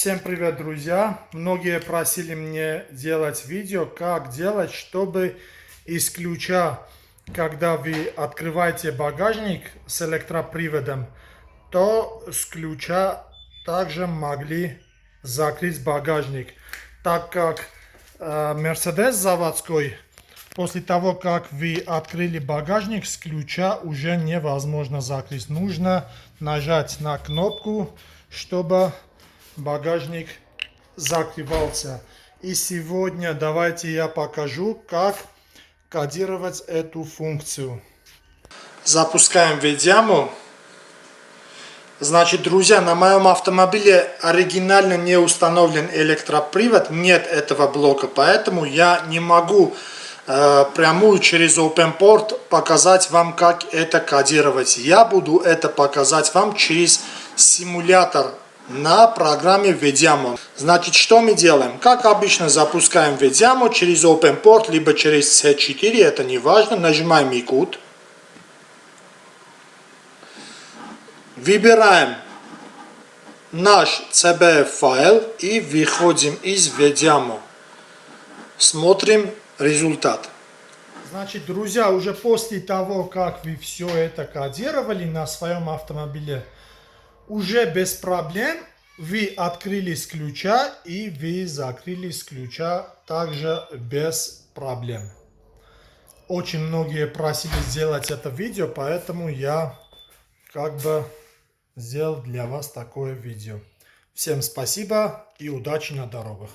Всем привет, друзья! Многие просили мне делать видео, как делать, чтобы из ключа, когда вы открываете багажник с электроприводом, то с ключа также могли закрыть багажник. Так как Mercedes заводской, после того, как вы открыли багажник, с ключа уже невозможно закрыть. Нужно нажать на кнопку, чтобы багажник закрывался. И сегодня давайте я покажу, как кодировать эту функцию. Запускаем видео. Значит, друзья, на моем автомобиле оригинально не установлен электропривод, нет этого блока, поэтому я не могу прямую через OpenPort показать вам, как это кодировать. Я буду это показать вам через симулятор на программе Vediamo. Значит, что мы делаем? Как обычно, запускаем Vediamo через OpenPort, либо через C4, это не важно. Нажимаем Ikut. Выбираем наш CBF файл и выходим из Vediamo. Смотрим результат. Значит, друзья, уже после того, как вы все это кодировали на своем автомобиле, уже без проблем вы открыли с ключа и вы закрыли с ключа также без проблем. Очень многие просили сделать это видео, поэтому я сделал для вас такое видео. Всем спасибо и удачи на дорогах.